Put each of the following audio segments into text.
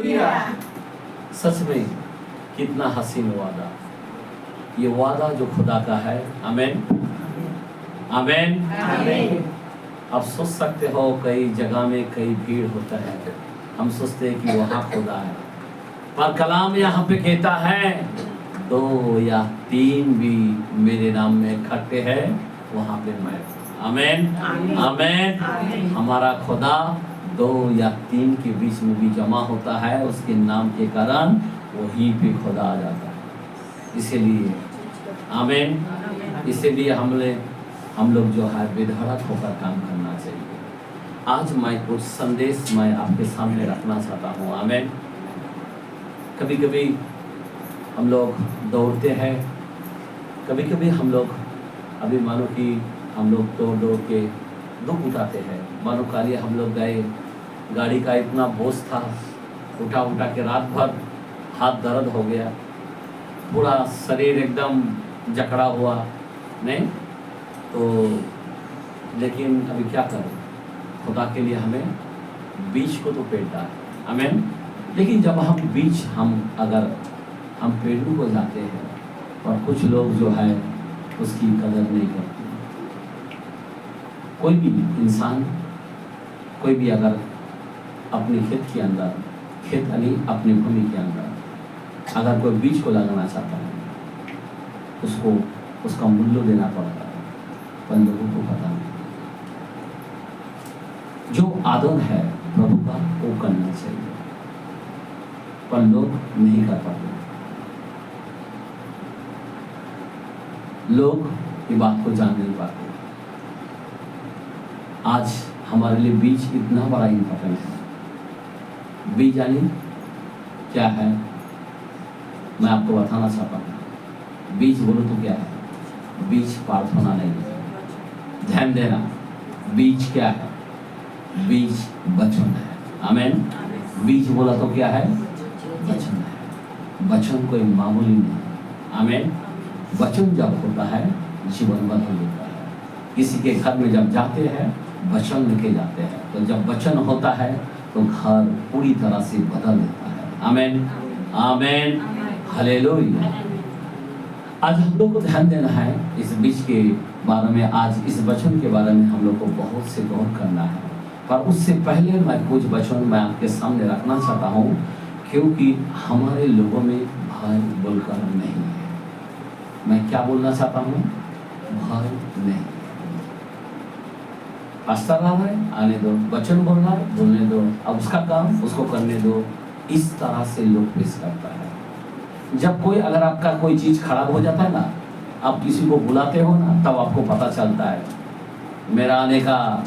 सच में कितना हसीन वादा, ये वादा जो खुदा का है। आमीन आमीन। आप सोच सकते हो कई जगह में कई भीड़ होता है, हम सोचते हैं कि वहाँ खुदा है, पर कलाम यहाँ पे कहता है 2 या 3 भी मेरे नाम में इकट्ठे हैं वहाँ पे मैं। आमीन आमीन। हमारा खुदा 2 या 3 के बीच में भी जमा होता है, उसके नाम के कारण वहीं पे खुदा आ जाता है। इसीलिए आमीन, इसीलिए हम लोग जो है बेधड़क होकर काम करना चाहिए। आज मैं कुछ संदेश मैं आपके सामने रखना चाहता हूँ। आमीन। कभी कभी हम लोग दौड़ते हैं, कभी कभी हम लोग अभी मानो कि हम लोग दौड़ के दुख उठाते हैं। मानो काली हम लोग गए, गाड़ी का इतना बोझ था, उठा के रात भर हाथ दर्द हो गया, पूरा शरीर एकदम जकड़ा हुआ नहीं तो, लेकिन अभी क्या करें, खुदा के लिए हमें बीज को तो पेड़ता है। आमीन। लेकिन जब हम बीज अगर हम पेड़ों को जाते हैं और कुछ लोग जो है उसकी कदर नहीं करते। कोई भी इंसान, कोई भी अगर अपने खेत के अंदर, खेत यानी अपनी भूमि के अंदर अगर कोई बीज को लगाना चाहता है, उसको उसका मूल्य देना पड़ता है, पर लोगों को पता नहीं। जो आदत है प्रभु का वो करना चाहिए, पर लोग नहीं कर पाते। लोग ये बात को जान नहीं पाते। आज हमारे लिए बीज इतना बड़ा इंपॉर्टेंट है। बीज यानी क्या है मैं आपको बताना चाहता हूँ। बीज बोलो तो क्या है? बीज प्रार्थना नहीं है, ध्यान देना। बीज क्या है? बीज वचन है। आमीन। बीज बोला तो क्या है? वचन है। वचन कोई मामूली नहीं है। आमीन। वचन जब होता है जीवन बदल देता है। किसी के घर में जब जाते हैं वचन लेके जाते हैं, तो जब वचन होता है तो घर पूरी तरह से बदल देता है। आमीन आमीन हालेलुया। आज हम लोग को ध्यान देना है इस बीज के बारे में। आज इस वचन के बारे में हम लोग को बहुत से गौर करना है, पर उससे पहले मैं कुछ वचन मैं आपके सामने रखना चाहता हूँ, क्योंकि हमारे लोगों में भय बोलकर नहीं है। मैं क्या बोलना चाहता हूँ? भय नहीं। पास्टर रहा है, आने दो, वचन बोल रहा है, बोलने दो, अब उसका काम उसको करने दो। इस तरह से लोग पेश करता है। जब कोई अगर आपका कोई चीज खराब हो जाता है ना, आप किसी को बुलाते हो ना, तब आपको पता चलता है मेरा आने का,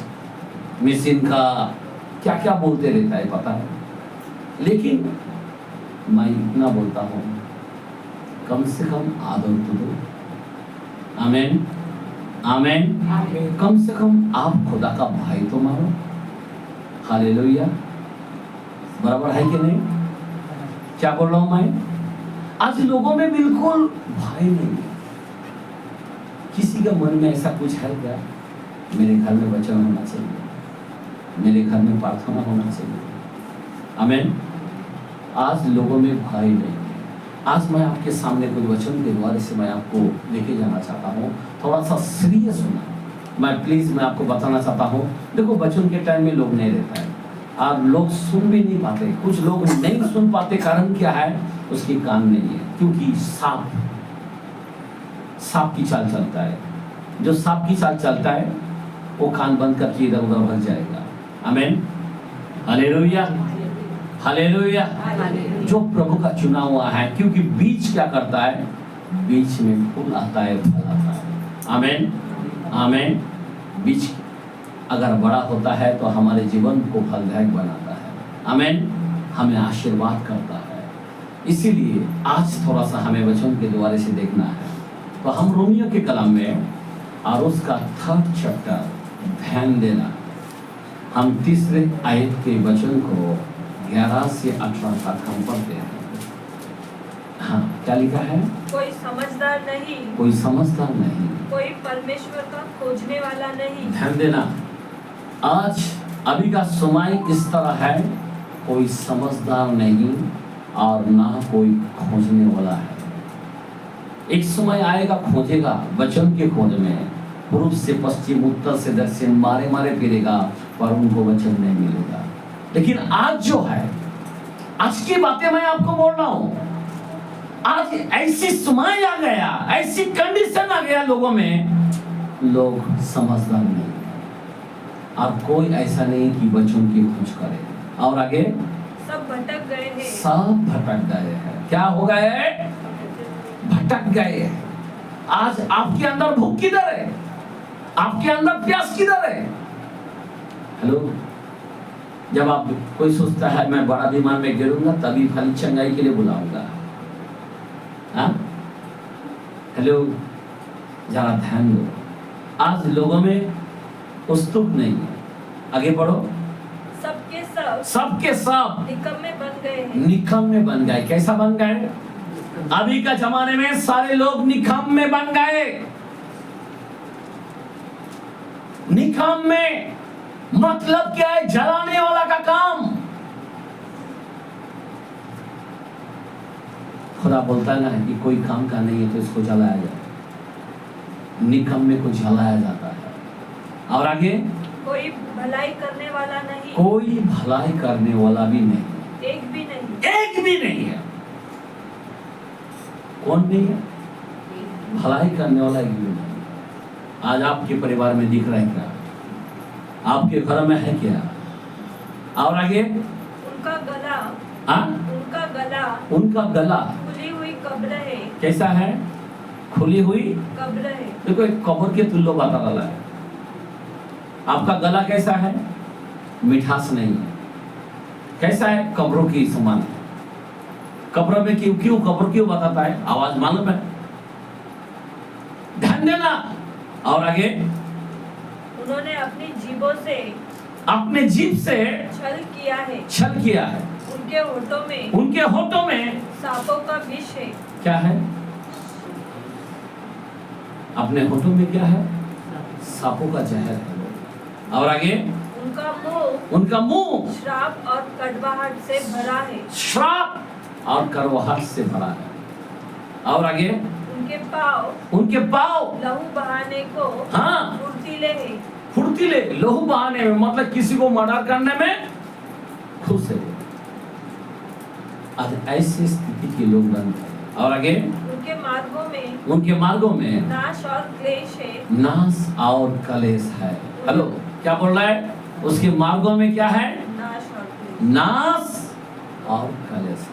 मशीन का क्या क्या बोलते रहता है, पता है। लेकिन मैं इतना बोलता हूँ, कम से कम आदर तो दो। आमीन आमीन। कम से कम आप खुदा का भाई तो मानो। हालेलुया। बराबर है कि नहीं? क्या बोल रहा हूं मैं? आज लोगों में बिल्कुल भाई नहीं है। किसी के मन में ऐसा कुछ है क्या? मेरे घर में वचन होना चाहिए, मेरे घर में प्रार्थना होना चाहिए। आमीन। आज लोगों में भाई नहीं है। आज मैं आपके सामने कुछ वचन के द्वारा से मैं आपको लेके जाना चाहता हूँ। थोड़ा सा सीरियस होना मैं आपको बताना चाहता हूँ। देखो, वचन के टाइम में लोग नहीं रहता है और लोग सुन भी नहीं पाते। कुछ लोग नहीं सुन पाते, कारण क्या है? उसकी कान नहीं है, क्योंकि सांप की चाल चलता है। जो सांप की चाल चलता है वो कान बंद करके इधर उधर भग जाएगा। आमीन हालेलुया हालेलुया। जो प्रभु का चुना हुआ है, क्योंकि बीज क्या करता है? बीज में फूल आता है, फल आता है। आमीन आमीन। बीज अगर बड़ा होता है तो हमारे जीवन को फलदायक बनाता है। आमीन। हमें आशीर्वाद करता है। इसीलिए आज थोड़ा सा हमें वचन के द्वारा से देखना है। तो हम रोमियो के कलम में और उसका 3rd चैप्टर ध्यान देना। हम 3रे आयत के वचन को 11 से 18 तक हम पढ़ते हैं। हाँ, क्या लिखा है? कोई समझदार नहीं, कोई समझदार नहीं, कोई परमेश्वर का खोजने वाला नहीं। ध्यान देना। आज अभी का समय इस तरह है, कोई समझदार नहीं और ना कोई खोजने वाला है। एक समय आएगा खोजेगा वचन के खोज में, पूर्व से पश्चिम उत्तर से दक्षिण मारे मारे फिरेगा पर उनको वचन नहीं मिलेगा। लेकिन आज जो है, आज की बातें मैं आपको बोल रहा हूं, आज ऐसी समय आ गया, ऐसी कंडीशन आ गया लोगों में, लोग समझदार नहीं और कोई ऐसा नहीं कि वचन की खोज करे। और आगे सब भटक गए हैं, सब भटक गए हैं। क्या हो गए? भटक गए हैं। आज आपके अंदर भूख किधर है? आपके अंदर प्यास किधर है? हेलो, जब आप कोई सोचता है मैं बड़ा विमान में गिरूंगा तभी खाली चंगाई के लिए बुलाऊंगा, हाँ? हेलो, जरा ध्यान दो। आज लोगों में उस्तुप नहीं है। आगे बढ़ो। सबके सब निकम्मे बन गए हैं। निकम्मे बन गए। कैसा बन गए? अभी का जमाने में सारे लोग निकम्मे बन गए। निकम्मे मतलब क्या है? जलाने वाला का काम। खुदा बोलता है ना कि कोई काम का नहीं है तो इसको जलाया जाए। निकम्मे को जलाया जाता है। और आगे कोई भलाई करने वाला नहीं, कोई भलाई करने वाला भी नहीं, एक भी नहीं, एक भी नहीं है। कौन नहीं है? भलाई करने वाला एक भी नहीं। आज आपके परिवार में दिख रहा है क्या? आपके घर में है क्या? और आगे उनका गला, हाँ? उनका गला खुली हुई कब्र है। कैसा है? खुली हुई कब्र है। देखो, एक कब्र के तुल्य बाता गला है। आपका गला कैसा है? मिठास नहीं है। कैसा है? कब्रों की समान है। कब्र में क्यों कब्र क्यों बताता है? आवाज मालूम है? ध्यान देना। और आगे उन्होंने अपनी जीभों से, अपने जीभ से छल किया है। छल किया है। उनके होठों में सांपों का विष है। क्या है? अपने होठों में क्या है? सांपों का जहर है। और आगे उनका मुंह श्राप और कड़वाहट से भरा है। श्राप और कड़वाहट से भरा है। और आगे उनके पाँव लहू बहाने को, हाँ, फुर्तीले है। फुर्तीले, लहू बहाने में मतलब किसी को मर्डर करने में खुश है। आज ऐसी स्थिति के लोग बन गए। और आगे उनके मार्गों में नाश और क्लेश है। नाश और कलेश है। हेलो, क्या बोल रहा है? उसके मार्गों में क्या है? नाश और कलेश है।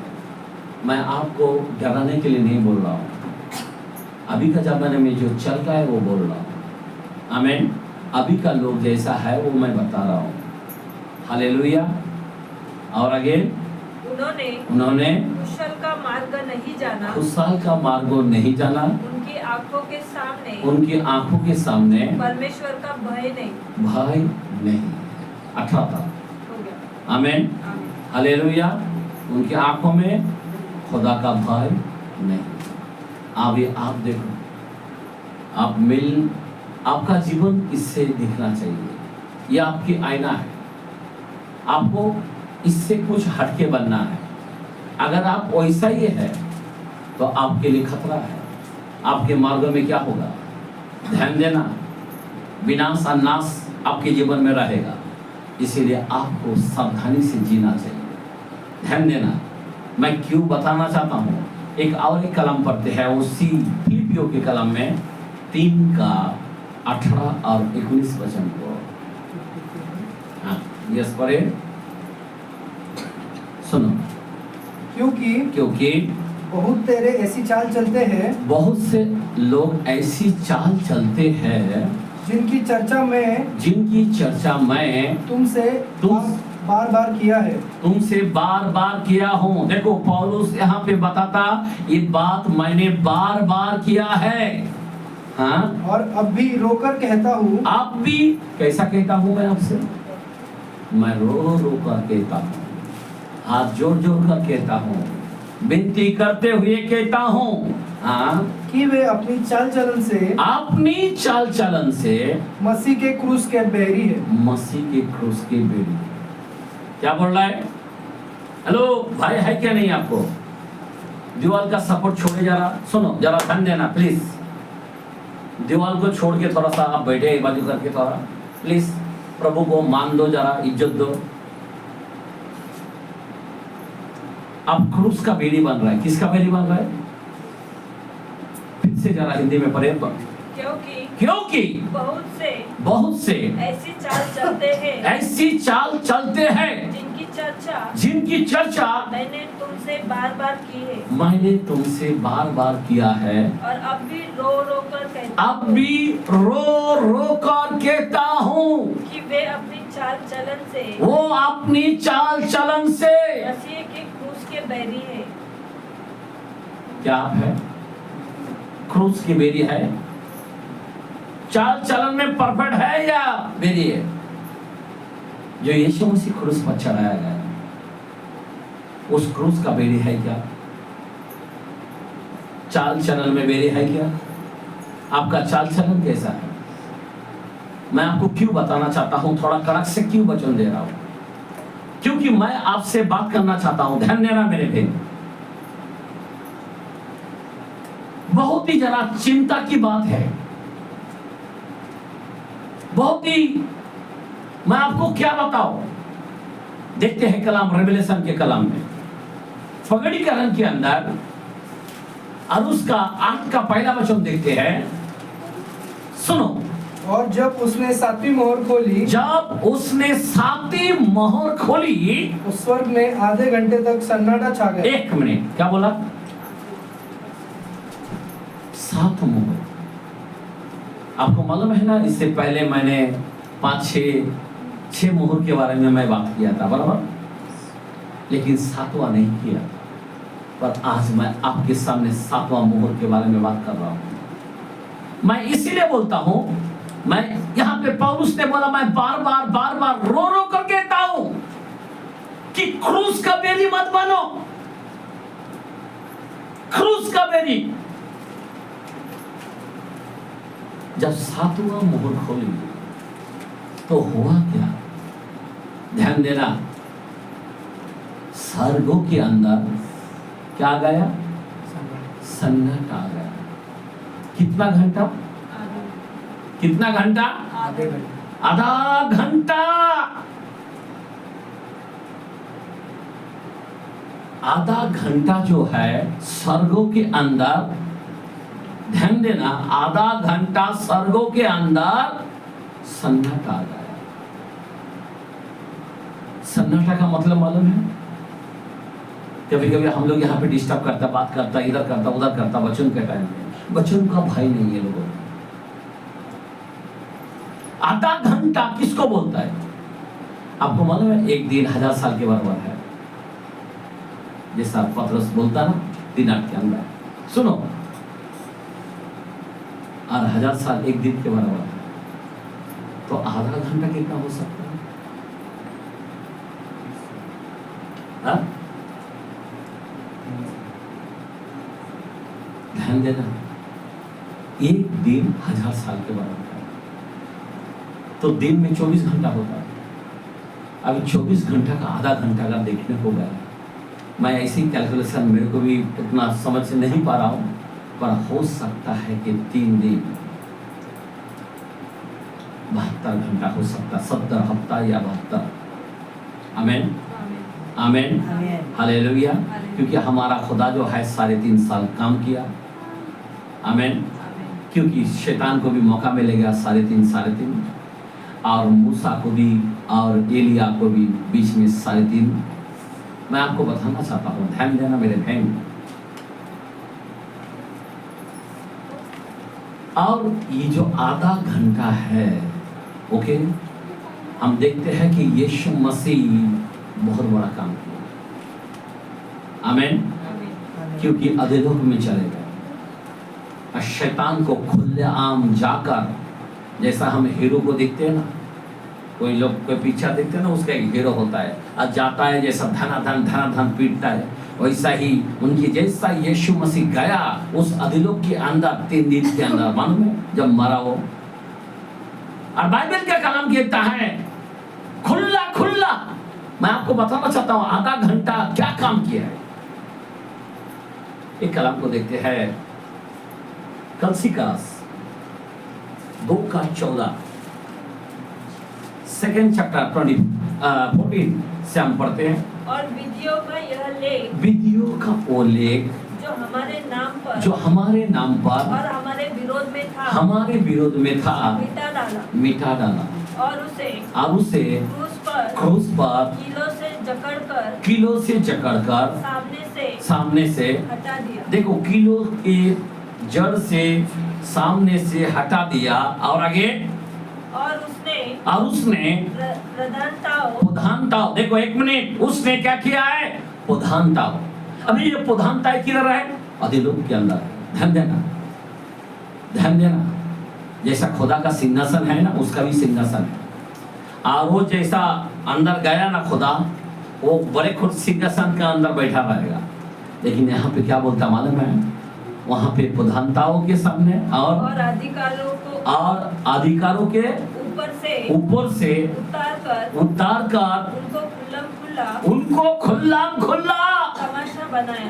मैं आपको डराने के लिए नहीं बोल रहा हूँ, अभी का जमाने में जो चल रहा है वो बोल रहा हूँ। आमीन। अभी का लोग जैसा है वो मैं बता रहा हूँ। हालेलुया। और आगे उन्होंने कुशल का मार्ग नहीं जाना। कुशल का मार्ग नहीं जाना। उनकी आंखों के सामने परमेश्वर का भय नहीं। 18 आमीन। हालेलुया। उनकी आंखों में खुदा का भय नहीं। अभी आप देखो, आपका जीवन इससे दिखना चाहिए। ये आपकी आईना है। आपको इससे कुछ हटके बनना है। अगर आप वैसा ही है तो आपके लिए खतरा है। आपके मार्ग में क्या होगा? ध्यान देना, विनाश और नाश आपके जीवन में रहेगा। इसीलिए आपको सावधानी से जीना चाहिए। ध्यान देना। मैं क्यों बताना चाहता हूँ, एक और एक कलम पढ़ते हैं उसी फिलिपियों के कलम में 3 का 18 और 19 वचन को। हाँ, यस पढ़े, सुनो। क्योंकि बहुत तेरे ऐसी चाल चलते हैं, बहुत से लोग ऐसी चाल चलते हैं जिनकी चर्चा मैं तुमसे बार बार किया हूँ। देखो, पौलुस यहाँ पे बताता, ये बात मैंने बार बार किया है। हाँ, और अब भी रोकर कहता हूँ। आप भी कैसा कहता हूँ? मैं आपसे, मैं रो कर कहता हूँ, हाथ जोड़ कर कहता हूँ, विनती करते हुए कहता हूँ, हाँ, कि वे अपनी चाल चलन से मसीह के क्रूस के बैरी है। मसीह के क्रूस के बैरी। क्या बोल रहा है? हेलो भाई, है क्या नहीं आपको? दीवार का सपोर्ट छोड़े जरा, सुनो जरा ध्यान देना प्लीज। दीवार को छोड़ के थोड़ा सा आप बैठे एक बाजू करके, थोड़ा प्लीज प्रभु को मान दो, जरा इज्जत दो। अब क्रूस का बेड़ी बन रहा है। किसका बेड़ी बन रहा है? फिर से जरा हिंदी में पढ़े। क्योंकि बहुत से ऐसी चाल चलते हैं जिनकी चर्चा मैंने तुमसे बार बार किया है और अब भी रो रो कर कहता हूँ कि वे अपनी चाल चलन से मसीह के क्रूस के बैरी है। क्या है? क्रूस की बेरी है। चाल चलन में परफेक्ट है या बेरी है? जो यीशु मसीह क्रूस पर चढ़ाया गया, उस क्रूस का बेरी है क्या? चाल चलन में बेरी है क्या? आपका चाल चलन कैसा है? मैं आपको क्यों बताना चाहता हूं, थोड़ा कड़क से क्यों वचन दे रहा हूं? क्योंकि मैं आपसे बात करना चाहता हूं। ध्यान देना मेरे भाई, बहुत ही जरा चिंता की बात है। बहुत ही, मैं आपको क्या बताऊं, देखते हैं कलाम, रेवलेशन के कलाम में फगड़ीकरण के अंदर और उसका 8 का पहला वचन देखते हैं। सुनो। और जब उसने 7वीं मोहर खोली, उस स्वर्ग में आधे घंटे तक सन्नाटा छा गया। 1 मिनट, क्या बोला? 7 मोहर। आपको मालूम है ना, इससे पहले मैंने 5-6 मोहर के बारे में मैं बात किया था, बराबर, लेकिन 7वां नहीं किया। पर आज मैं आपके सामने 7वां मोहर के बारे में बात कर रहा हूं। मैं इसीलिए बोलता हूं, मैं यहां पे पौलुस ने बोला, मैं बार बार रो कर कहता हूं कि क्रूस का बेरी मत बनो। क्रूस का बेरी। जब 7वां मोहर खोली तो हुआ क्या? ध्यान देना, स्वर्गों के अंदर क्या आ गया? सन्नाटा आ गया। कितना घंटा? कितना घंटा? आधा घंटा। आधा घंटा जो है स्वर्गों के अंदर, ध्यान देना, आधा घंटा स्वर्गों के अंदर सन्नाटा आ गया। सन्नाटा का मतलब मालूम है? कभी कभी हम लोग यहाँ पे डिस्टर्ब करता, बात करता, इधर करता उधर करता, वचन के टाइम में। वचन का भाई नहीं है लोगों। आधा घंटा किसको बोलता है? आपको मालूम है 1 दिन 1000 साल के बराबर है, जैसा पतरस बोलता ना दिनाट के अंदर। सुनो, और 1000 साल 1 दिन के बराबर है, तो आधा घंटा कितना हो सकता है? हाँ? ध्यान देना, 1 दिन 1000 साल के बराबर है, तो दिन में 24 घंटा होता है। अभी 24 घंटा का आधा घंटा अगर देखने को गया, मैं ऐसी कैलकुलेशन मेरे को भी इतना समझ से नहीं पा रहा हूं, पर हो सकता है कि 3 दिन 72 घंटा हो सकता, 70 हफ्ता या 72। आमीन, आमीन, हालेलुया। क्योंकि हमारा खुदा जो है 3.5 साल काम किया। आमीन। क्योंकि शैतान को भी मौका मिलेगा 3.5 और मूसा को भी और एलिया को भी बीच में 3.5। मैं आपको बताना चाहता हूँ, ध्यान देना मेरे बहन। और ये जो आधा घंटा है, ओके, हम देखते हैं कि यीशु मसीह बहुत बड़ा काम किया। आमीन। क्योंकि अधोलोक में चले गए और शैतान को खुलेआम जाकर, जैसा हम हीरो को देखते हैं ना, कोई लोग कोई पीछा देखते हैं ना, उसका एक हीरो होता है और जाता है, जैसा धनाधन पीटता है, वैसा ही उनकी जैसा यीशु मसीह गया उस अधोलोक के अंदर 3 दिन के अंदर, मालूम है, जब मरा हो। और बाइबल का कलाम कहता है खुला मैं आपको बताना चाहता हूं आधा घंटा क्या काम किया है। एक कलाम को देखते हैं, कलसीकास 2:14, सेकेंड चैप्टर 14 से हम पढ़ते हैं। और विधियों का यह लेख, विधियों का वो लेख जो हमारे नाम पर और हमारे विरोध में था, मिटा डाला और उसे क्रूस पर कीलों से जकड़कर सामने से हटा दिया। देखो, कीलों के जड़ से सामने से हटा दिया। और आगे, और उसने प्रधानताओं, देखो एक मिनट, उसने क्या किया है? प्रधानताओं। अभी ये प्रधानता किधर है? अधिलोक के अंदर है। ध्यान देना, ध्यान देना। जैसा खुदा का सिंहासन है ना, उसका भी सिंहासन है। और वो जैसा अंदर गया ना खुदा, वो बड़े खुद सिंहासन के अंदर बैठा रहेगा। लेकिन यहाँ पे क्या बोलता मालूम है? वहाँ पे प्रधानताओं के सामने और अधिकारों के ऊपर से उतार कर उनको खुल्ला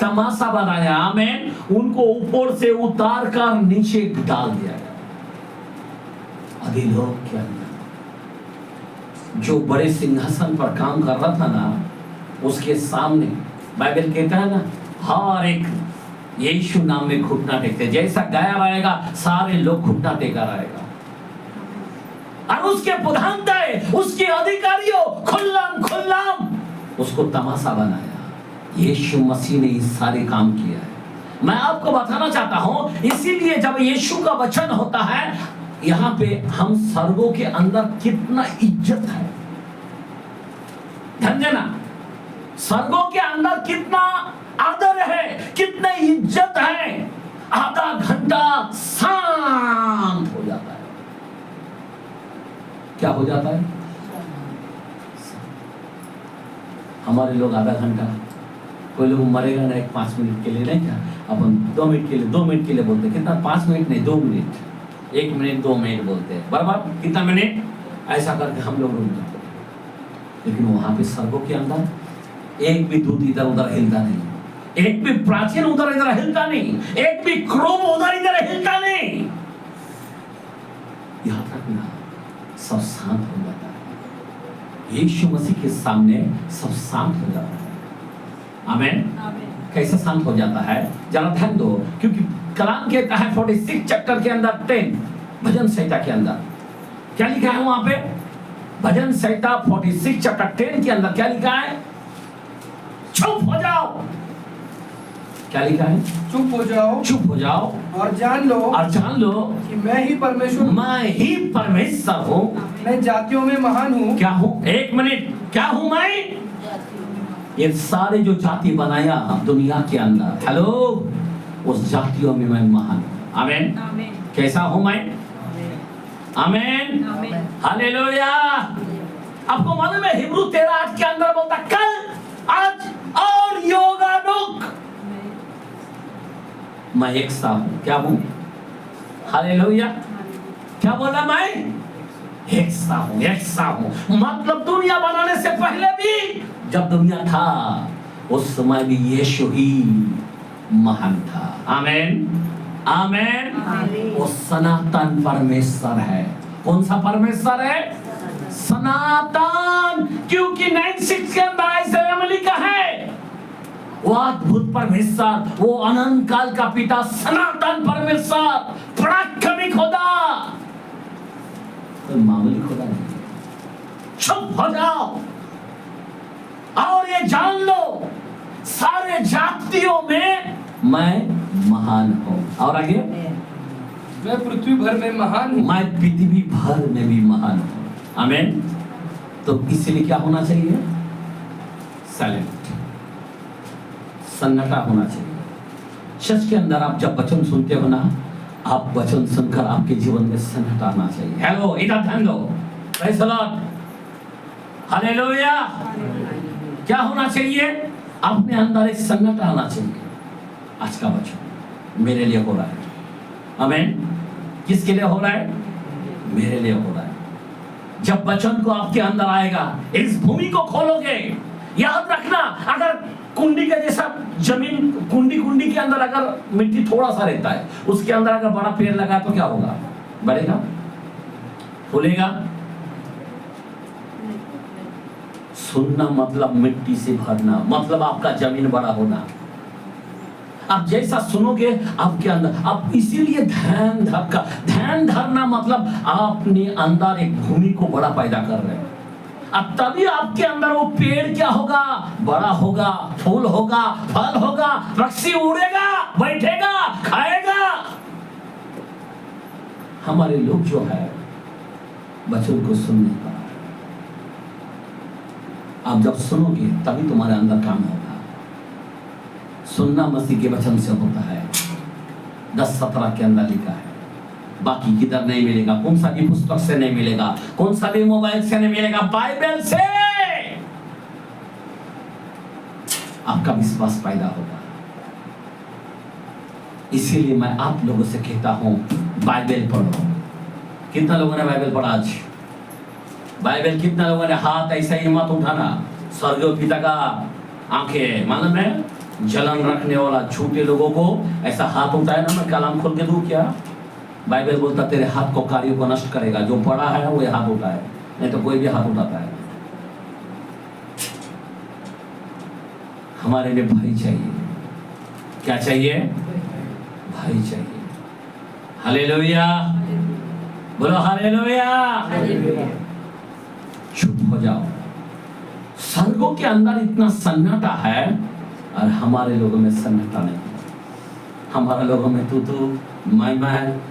तमाशा बनाया। आमीन। उनको ऊपर से उतार कर नीचे डाल दिया गया। अधिलोक के अंदर जो बड़े सिंहासन पर काम कर रहा था ना, उसके सामने बाइबल कहता है ना, हर एक यीशु नाम में घुटना टेकते। जैसा गया रहेगा, सारे लोग घुटना टेका रहेगा। और उसके प्रधानताएं, उसके अधिकारियों खुल्लाम उसको तमाशा बनाया। यीशु मसीह ने इस सारे काम किया है। मैं आपको बताना चाहता हूं, इसीलिए जब यीशु का वचन होता है, यहाँ पे हम स्वर्गों के अंदर कितना इज्जत है। ध्यान देना, स्वर्गों के अंदर कितना आदर है, कितना इज्जत है। आधा घंटा शांत हो जाता है। क्या हो जाता है? हमारे लोग आधा घंटा, कोई लोग मरेगा ना 5 मिनट के लिए, नहीं क्या अपन 2 मिनट के लिए 2 मिनट के लिए बोलते हैं। कितना? 5 मिनट नहीं, 2 मिनट, 1 मिनट 2 मिनट बोलते हैं। बराबर कितना मिनट? ऐसा करके हम लोग रुक जाते हैं। लेकिन वहां पे स्वर्गों के अंदर एक भी दूत इधर उधर हिलता नहीं, एक भी प्राचीन उधर इधर हिलता नहीं, एक भी क्रोम उधर इधर हिलता नहीं। याद रखना, सब शांत हो जाता है। यीशु मसीह के सामने सब शांत हो जाता है। आमीन। कैसे शांत हो जाता है? जरा ध्यान दो, क्योंकि कलाम कहता है 46 चैप्टर के अंदर 10 भजन संहिता के अंदर क्या लिखा है? वहां पे भजन संहिता 46 चैप्टर 10 के अंदर क्या लिखा है? चुप हो जाओ। क्या लिखा है? चुप हो जाओ, चुप हो जाओ और जान लो कि मैं ही परमेश्वर हूँ। मैं जातियों में महान हूँ। क्या हूँ? एक मिनट, क्या हूँ मैं? ये सारे जो जाति बनाया दुनिया के अंदर, हेलो, उस जातियों में मैं महान हूँ। आमीन। कैसा हूँ मैं? आमीन। हालेलुया। आपको मालूम है हिब्रू 13:8 के अंदर बोलता, कल, आज और योगानुग मैं एक सा हूं। क्या हूं? हालेलुया। क्या बोला? मैं एक सा हूं। मतलब दुनिया बनाने से पहले भी, जब दुनिया था उस समय भी यीशु ही महान था। आमीन, आमीन। वो सनातन परमेश्वर है। कौन सा परमेश्वर है? सनातन। क्योंकि 9:6 के अंदर ऐसे लिखा है, वो अद्भुत परमेश्वर, वो अनंत काल का पिता, सनातन परमेश्वर, पराक्रमी खुदा, तो मामूली खुदा नहीं। चुप हो जाओ और ये जान लो, सारे जातियों में मैं महान हूं। और आगे, मैं पृथ्वी भर में महान हूं। मैं पृथ्वी भर में भी महान हूं। आमीन। तो इसलिए क्या होना चाहिए? साइलेंट, सन्नाटा होना चाहिए। सच के अंदर आप जब वचन सुनते हो ना, आप वचन सुनकर आपके जीवन में सन्नाटा आना चाहिए। हेलो, इधर ध्यान दो। Praise the Lord. हालेलुया। क्या होना चाहिए? अपने अंदर एक सन्नाटा आना चाहिए। आज का वचन मेरे लिए हो रहा है। आमीन। किसके लिए हो रहा है? मेरे लिए हो रहा है। जब वचन को आपके अंदर आएगा, इस भूमि को खोलोगे। याद रखना, अगर कुंडी के जैसा जमीन, कुंडी के अंदर अगर मिट्टी थोड़ा सा रहता है, उसके अंदर अगर बड़ा पेड़ लगा तो क्या होगा? बढ़ेगा? फूलेगा? सुनना मतलब मिट्टी से भरना, मतलब आपका जमीन बड़ा होना। आप जैसा सुनोगे आपके अंदर, आप इसीलिए ध्यान धरना मतलब आपने अंदर एक भूमि को बड़ा पैदा कर रहे हैं। अब तभी आपके अंदर वो पेड़ क्या होगा? बड़ा होगा, फूल होगा, फल होगा, पक्षी उड़ेगा, बैठेगा, खाएगा। हमारे लोग जो है वचन को सुन नहीं पा रहे। आप जब सुनोगे तभी तुम्हारे अंदर काम होगा। सुनना मसीह के वचन से होता है। 10:17 के अंदर लिखा है, बाकी किधर नहीं मिलेगा, कौन सा भी पुस्तक से नहीं मिलेगा, कौन सा भी मोबाइल से नहीं मिलेगा, बाइबल से आपका विश्वास पैदा होगा। इसीलिए मैं आप लोगों से कहता हूं, बाइबल पढ़ो। कितना लोगों ने बाइबल पढ़ा आज? बाइबल कितना लोगों ने? हाथ ऐसा ही मत उठाना। स्वर्गीय पिता का आंखें, मालूम है, जलन रखने वाला झूठे लोगों को ऐसा हाथ उठाए ना, मैं कलाम खोल के दूं क्या? बाइबल बोलता तेरे हाथ को कार्यों को नष्ट करेगा। जो पढ़ा है वो हाथ उठाए, नहीं तो कोई भी हाथ उठाता है। हमारे लिए भाई चाहिए। क्या चाहिए? भाई चाहिए। हालेलुया, बोलो हालेलुया। चुप हो जाओ। स्वर्गों के अंदर इतना सन्नाटा है और हमारे लोगों में सन्नाटा नहीं। हमारे लोगों में तू मैं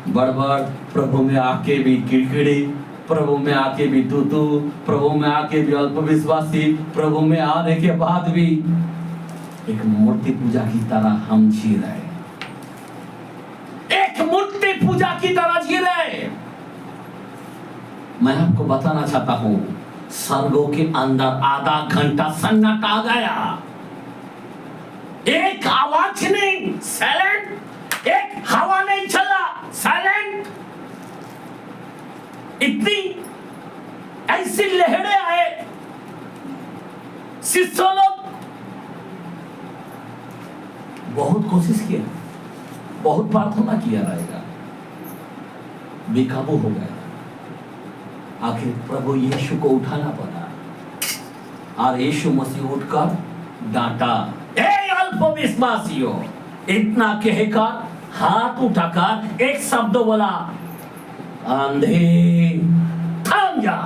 बड़बड़, प्रभु में आके भी किड़किड़ी, प्रभु में आके भी तू, प्रभु में आके भी अल्पविश्वासी, प्रभु में आने के बाद भी एक मूर्ति पूजा की तरह हम जी रहे। एक मूर्ति पूजा की तरह जी रहे। मैं आपको बताना चाहता हूं, स्वर्गों के अंदर आधा घंटा सन्नाटा आ गया। एक आवाज नहीं, साइलेंट। एक हवा नहीं चला, साइलेंट। इतनी ऐसी लहरें आए, शिष्यों लोग बहुत कोशिश किया, बहुत प्रार्थना किया रहेगा, बेकाबू हो गया। आखिर प्रभु यीशु को उठाना पड़ा और यीशु मसीह उठकर डांटा, ए अल्पविश्वासियों। इतना कहकर हाथ उठाकर एक शब्द बोला, अंधे थम जा।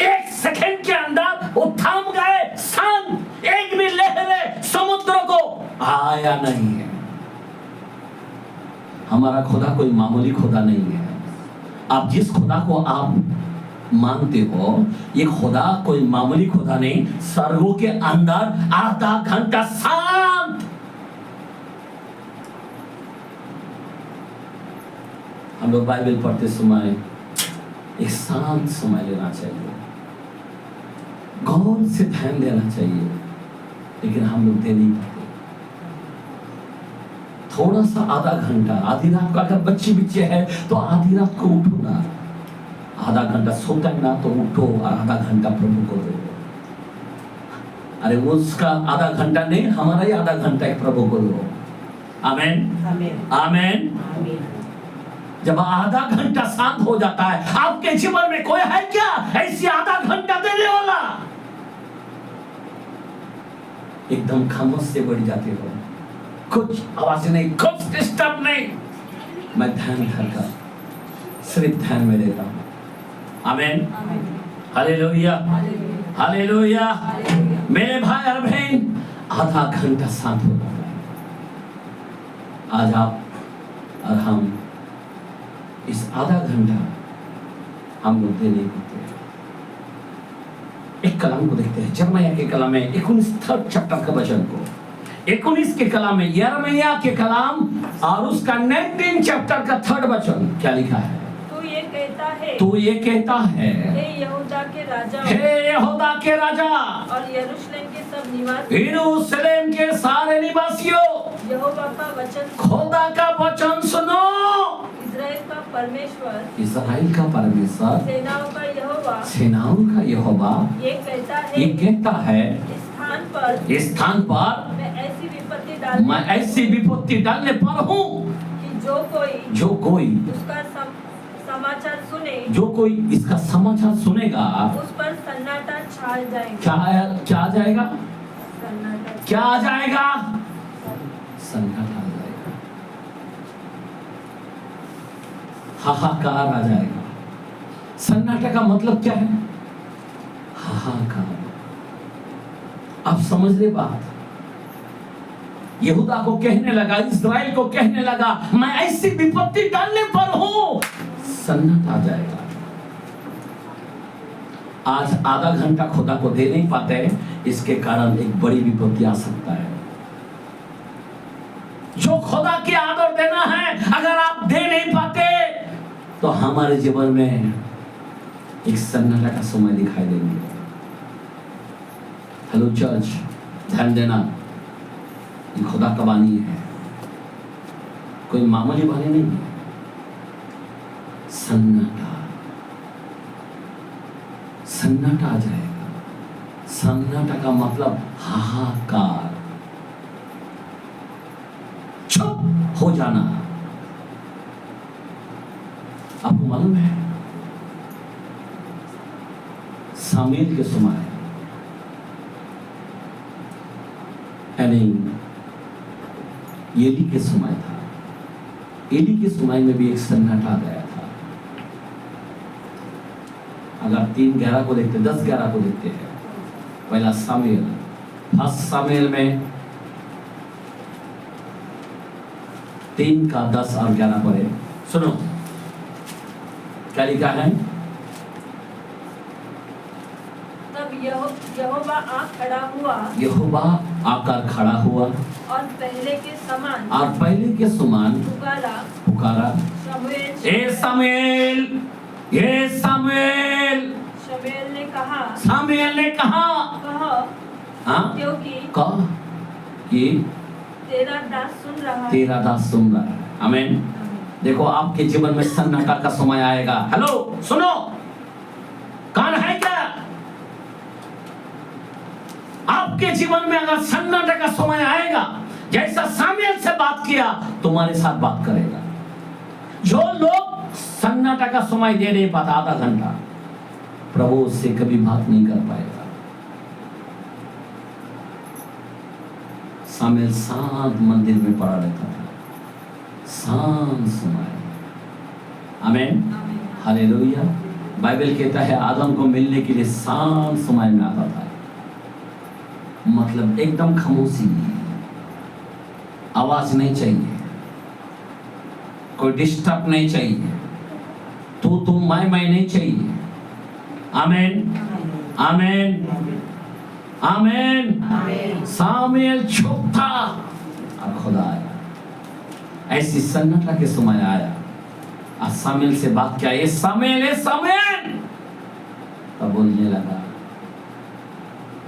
एक सेकंड के अंदर वो थम गए, शांत। एक भी लहरें समुद्र को आया नहीं है। हमारा खुदा कोई मामूली खुदा नहीं है। आप जिस खुदा को आप मानते हो, ये खुदा कोई मामूली खुदा नहीं। स्वर्गों के अंदर आधा घंटा शांत। हम लोग बाइबल पढ़ते समय एक शांत समय लेना चाहिए, गौर से ध्यान देना चाहिए, लेकिन हम लोग दे नहीं पाते। थोड़ा सा आधा घंटा, आधी रात का अगर बच्चे है तो आधी रात को उठो ना, आधा घंटा सोता है ना तो उठो और आधा घंटा प्रभु को दो। अरे वो उसका आधा घंटा नहीं, हमारा ही आधा घंटा है, प्रभु को दो। आमेन, आमेन। जब आधा घंटा शांत हो जाता है, आपके जीवन में कोई है क्या ऐसी आधा घंटा देने वाला? एकदम खामोश से बढ़ जाते हो, कुछ आवाज नहीं, कुछ डिस्टर्ब नहीं। मैं ध्यान धरकर सिर्फ ध्यान में रहता हूं। आमेन, हालेलुया, हालेलुया। मेरे भाई और बहन, आधा घंटा शांत हो जाता है। आज आप और हम इस आधा घंटा हम लोग दे नहीं पाते। एक कलाम को देखते हैं, यिर्मयाह के कलाम में 19 चैप्टर का वचन को, 19 के कलाम में, यिर्मयाह के कलाम और उसका 19 चैप्टर का 3rd वचन क्या लिखा है? तू ये कहता है, हे यहूदा के राजा, हे यहूदा के राजा और यरूशलेम के सब निवासी, यरूशलेम के सारे निवासियों, यहोवा का वचन, खुदा का वचन सुनो। इस्राएल का परमेश्वर, इस्राएल का परमेश्वर, सेनाओं का यहोवा, सेनाओं का यहोवा ये ये कहता है, इस स्थान पर मैं ऐसी विपत्ति डालने पर हूँ कि जो कोई उसका समाचार सुने, जो कोई इसका समाचार सुनेगा, उस पर सन्नाटा छा जाएगा। क्या आ जाएगा? सन्नाटा। क्या आ जाएगा? सन्नाटा आ जाएगा, हाहाकार आ जाएगा। सन्नाटा का मतलब क्या है? हाहाकार। आप समझ रहे बात? यहूदा को कहने लगा, इस्राएल को कहने लगा, मैं ऐसी विपत्ति डालने पर हूं, सन्नाटा आ जाएगा। आज आधा घंटा खुदा को दे नहीं पाते, इसके कारण एक बड़ी विपत्ति आ सकता है। जो खुदा की आदर देना है, अगर आप दे नहीं पाते तो हमारे जीवन में एक सन्नाटा का समय दिखाई देंगे। हेलो चर्च, ध्यान देना, ये खुदा का वाणी है, कोई मामूली वाणी नहीं है। सन्नाटा, सन्नाटा आ जाएगा। सन्नाटा का मतलब हाहाकार, चुप हो जाना। आपको मालूम है, सामुएल के समय, यानी एली के समय था, एली के समय में भी एक सन्नाटा आ गया था। अगर 3:11 को देखते, 10:11 को देखते हैं, पहला सामुएल, फर्स्ट सामुएल में 3 का 10 और 11 पढ़े। सुनो क्या लिखा है। तब यहोवा आ खड़ा हुआ, यहोवा आकर खड़ा हुआ और पहले के समान पुकारा, शमूएल, ए सामुएल, ये सामुएल। शमूएल ने कहा, हाँ, क्योंकि तेरा दास सुन रहा है। आमीन। देखो, आपके जीवन में सन्नाटा का समय आएगा। हेलो सुनो, कान है क्या? आपके जीवन में अगर सन्नाटा का समय आएगा, जैसा सामुएल से बात किया, तुम्हारे साथ बात करेगा। जो लोग सन्नाटा का समय दे नहीं पाता, आधा घंटा, प्रभु उससे कभी बात नहीं कर पाएगा। सामुएल शांत मंदिर में पड़ा रहता था, शांत समय। आमीन, हालेलुया। बाइबल कहता है आदम को मिलने के लिए शांत समय में आता था, मतलब एकदम खामोशी, आवाज नहीं चाहिए, कोई डिस्टर्ब नहीं चाहिए, तू मैं नहीं चाहिए। आमीन, आमीन, आमीन। सामुएल चुप था और खुदा आया। ऐसी सन्नाटा के समय आया और सामुएल से बात किया, ये सामुएल, ये सामुएल। तब बोलने लगा,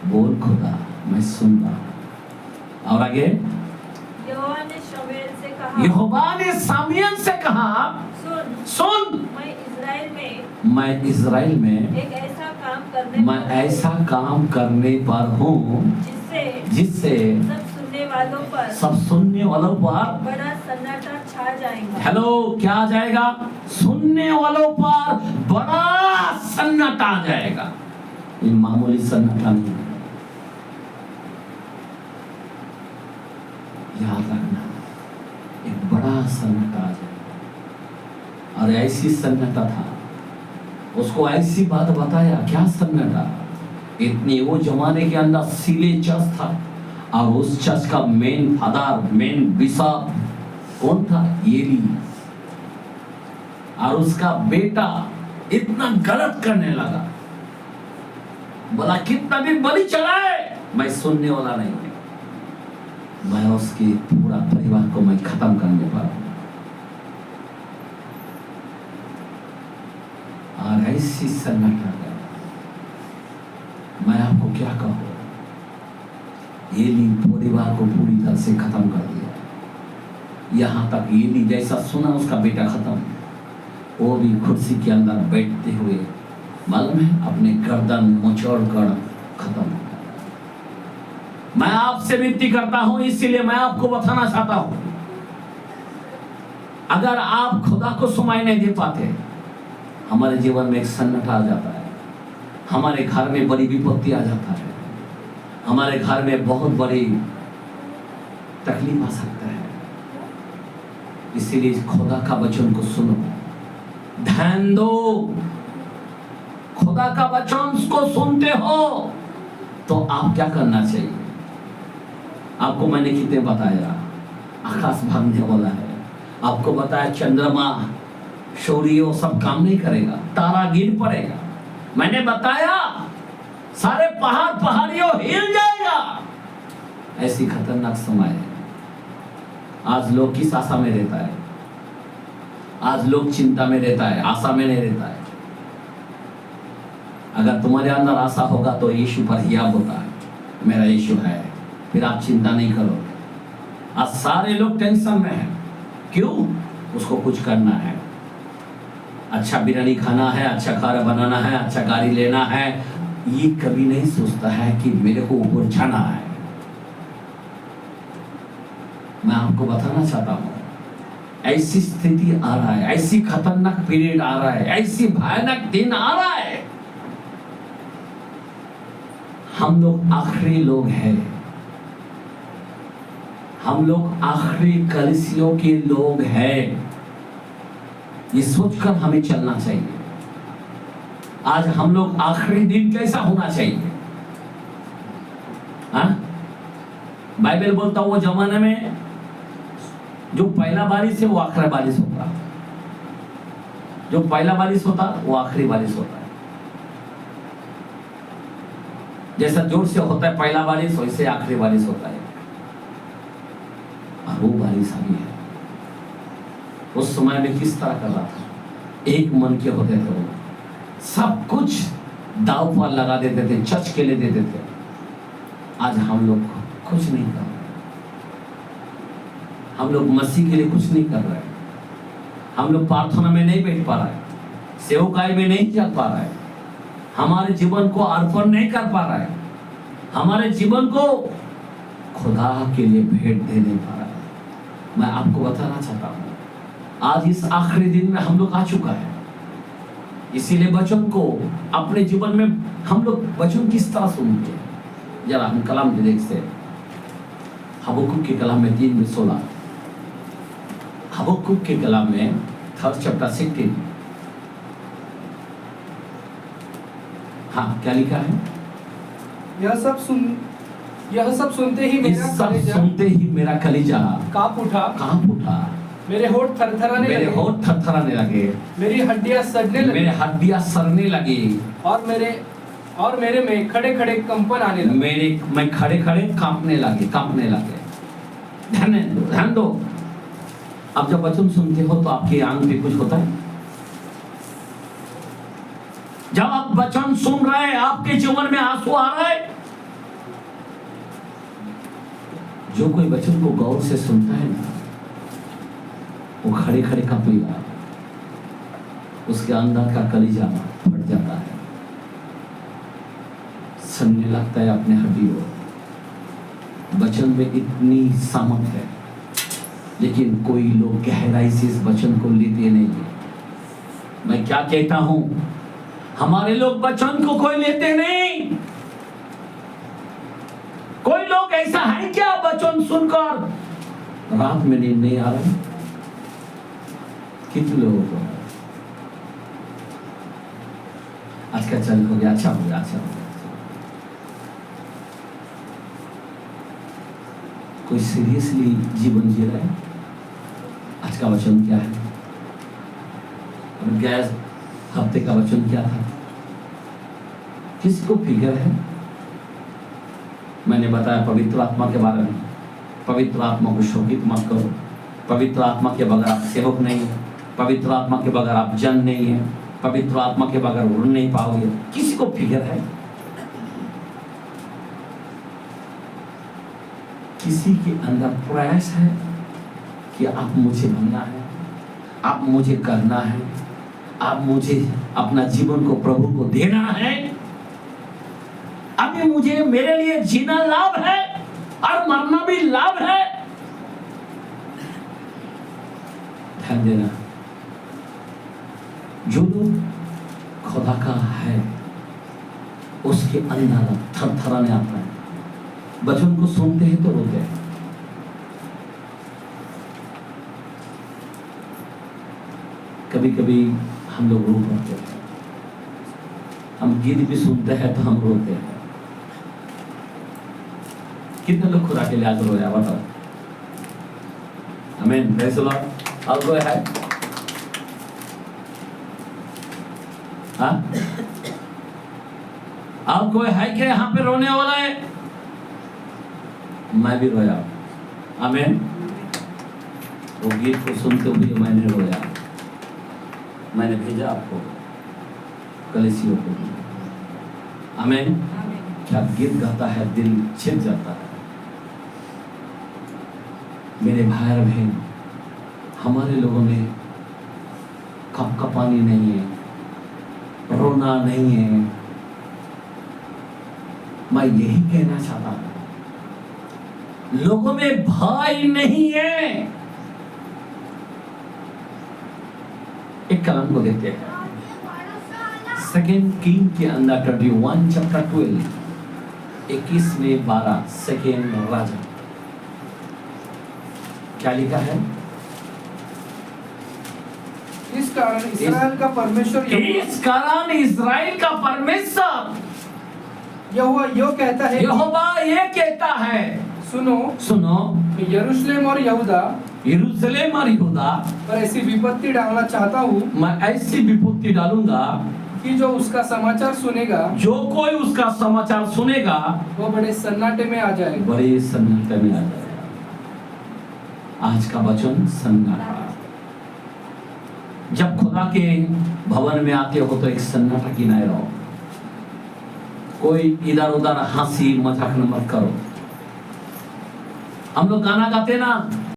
बोल खुदा, मैं सुन रहा हूं। और आगे, यहोवा ने सामुएल से कहा, सुन, मैं इस्राएल में एक ऐसा काम करने पर हूँ जिससे सब सुनने वालों पर बड़ा सन्नाटा छा जाएगा। हेलो, क्या आ जाएगा? सुनने वालों पर बड़ा सन्नाटा आ जाएगा। ये मामूली सन्नाटा नहीं है, याद रखना, एक बड़ा सन्नाटा आ जाएगा। और ऐसी सन्नाटा था, उसको ऐसी बात बताया। क्या सन्नाटा? इतनी, वो जमाने के अंदर सीले चर्च था, और उस चर्च का मेन फादर, मेन बिशप कौन था? एली। और उसका बेटा इतना गलत करने लगा, बोला कितना भी बलि चढ़ाए, मैं सुनने वाला नहीं, मैं उसके पूरा परिवार को मैं खत्म करने पर हूं। और ऐसी सन्नाटा है, मैं आपको क्या कहूं, एली परिवार को पूरी तरह से खत्म कर दिया। यहां तक एली जैसा सुना, उसका बेटा खत्म, वो भी कुर्सी के अंदर बैठते हुए मालूम है अपने गर्दन मुचोड़ कर खत्म हो गया। मैं आपसे विनती करता हूं, इसीलिए मैं आपको बताना चाहता हूं, अगर आप खुदा को सुनाई नहीं दे पाते, हमारे जीवन में एक सन्नाटा आ जाता है, हमारे घर में बड़ी विपत्ति आ जाता है, हमारे घर में बहुत बड़ी तकलीफ आ सकता है। इसीलिए खुदा का वचन को सुनो, ध्यान दो। खुदा का वचन को सुनते हो तो आप क्या करना चाहिए? आपको मैंने कितने बताया, आकाश भागने वाला है। आपको बताया चंद्रमा सूर्य सब काम नहीं करेगा, तारा गिर पड़ेगा। मैंने बताया सारे पहाड़ पहाड़ियों हिल जाएगा। ऐसी खतरनाक समय है। आज लोग किस आशा में रहता है? आज लोग चिंता में रहता है, आशा में नहीं रहता है। अगर तुम्हारे अंदर आशा होगा तो यीशु पर हिया होता है, मेरा यीशु है, फिर आप चिंता नहीं करोगे। आज सारे लोग टेंशन में हैं। क्यों? उसको कुछ करना है, अच्छा बिरयानी खाना है, अच्छा खाना बनाना है, अच्छा गाड़ी लेना है। ये कभी नहीं सोचता है कि मेरे को ऊपर जाना है। मैं आपको बताना चाहता हूं, ऐसी स्थिति आ रहा है, ऐसी खतरनाक पीरियड आ रहा है, ऐसी भयानक दिन आ रहा है। हम लोग आखिरी लोग हैं, हम लोग आखिरी कलीसियों के लोग हैं। ये सोचकर हमें चलना चाहिए। आज हम लोग आखिरी दिन कैसा होना चाहिए? हाँ, बाइबल बोलता वो जमाने में जो पहला बारिश है वो आखिरी बारिश होता, जो पहला बारिश होता वो आखिरी बारिश होता है। जैसा जोर से होता है पहला बारिश, वैसे आखिरी बारिश होता है। और वो बारिश आ गई है। उस समय में किस तरह कर रहा था? एक मन के होते थे वो, सब कुछ दाव पर लगा देते थे, चच के ले देते थे। आज हम लोग कुछ नहीं कर रहे, हम लोग मसीह के लिए कुछ नहीं कर रहे, हम लोग प्रार्थना में नहीं बैठ पा रहे, सेवकाई में नहीं चल पा रहे, हमारे जीवन को अर्पण नहीं कर पा रहे, हमारे जीवन को खुदा के लिए भेंट दे नहीं पा रहे। मैं आपको बताना चाहता हूं, आज इस आखिरी दिन में हम लोग आ चुका है। इसीलिए वचन को अपने जीवन में हम लोग वचन किस तरह सुनते हैं, जरा हम कलाम में देखते। हबक्कुक के कलाम में 3:16, हबक्कुक के कलाम में 3rd chapter 16। हाँ, क्या लिखा है? यह सब सुनते ही मेरा कलेजा कांप उठा, मेरे होंठ थरथराने लगे, मेरी हड्डियां सड़ने लगी, और मेरे में खड़े कंपन आने लगे, मैं खड़े कांपने लगे। ध्यान दो। अब जब वचन सुनते हो तो आपके आंख पे कुछ होता है? जब आप वचन सुन रहे हैं, आपके जीवन में आंसू आ रहा है? जो कोई वचन को गौर से सुनता है ना, वो खड़े कांपेगा, उसके अंदर का कलेजा फट जाता है, सनने लगता है अपने हड्डियों। वचन में इतनी सामर्थ है, लेकिन कोई लोग गहराई से इस वचन को लेते नहीं है। मैं क्या कहता हूं, हमारे लोग वचन को कोई लेते नहीं। कोई लोग ऐसा है क्या वचन सुनकर रात में नींद नहीं आ रहा? कितने लोगों को? आज का चल हो गया, अच्छा हो गया। कोई सीरियसली जीवन जी रहा है? आज का वचन क्या है? गैस हफ्ते का वचन क्या था? किसको फिक्र है? मैंने बताया पवित्र आत्मा के बारे में। पवित्र आत्मा को शोकित मत करो। पवित्र आत्मा के बगैर आप सेवक नहीं है, पवित्र आत्मा के बगैर आप जन नहीं है, पवित्र आत्मा के बगैर उड़ नहीं पाओगे। किसी को फिक्र है? किसी के अंदर प्रयास है कि आप मुझे बनना है, आप मुझे करना है, अब मुझे अपना जीवन को प्रभु को देना है, अभी मुझे मेरे लिए जीना लाभ है और मरना भी लाभ है। ध्यान देना, जो लोग खुदा का है उसके अंदर थरथराने आता है, वचन को सुनते हैं तो रोते हैं। कभी कभी हम लोग रो पड़ते हैं, हम गीत भी सुनते हैं तो हम रोते हैं। कितने लोग खुदा के लिए आज रोया बताओ? आमीन, प्रेज़ द लॉर्ड। और कोई है? हाँ, और कोई है कि यहाँ पे रोने वाला है? मैं भी रोया, आमीन। वो गीत को सुनते हुए मैंने रोया। मैंने भेजा आपको कलीसियों को, आमीन। क्या गीत गाता है, दिल छिप जाता है। मेरे भाई और बहन, हमारे लोगों में कपकपानी नहीं है, रोना नहीं है। मैं यही कहना चाहता हूं, लोगों में भय नहीं है। एक कलम को देखते हैं, 2 किंग के अंदर 21 चैप्टर 12 21 में 12 सेकेंड राजा क्या लिखा है? इस कारण इस्राएल का परमेश्वर यहोवा यो कहता है, यहोवा ये कहता है, सुनो सुनो, यरूशलेम और यहूदा पर ऐसी विपत्ति डालना चाहता हूँ, मैं ऐसी विपत्ति डालूंगा कि जो उसका समाचार सुनेगा, जो कोई उसका समाचार सुनेगा वो बड़े सन्नाटे में आ जाएगा। बड़े सन्नाटे में आ जाएगा। आज का वचन सन्नाटा। जब खुदा के भवन में आते हो तो एक सन्नाटा किनारे रहो, कोई इधर उधर हंसी मजाक न मत करो। हम लोग गाना गाते ना,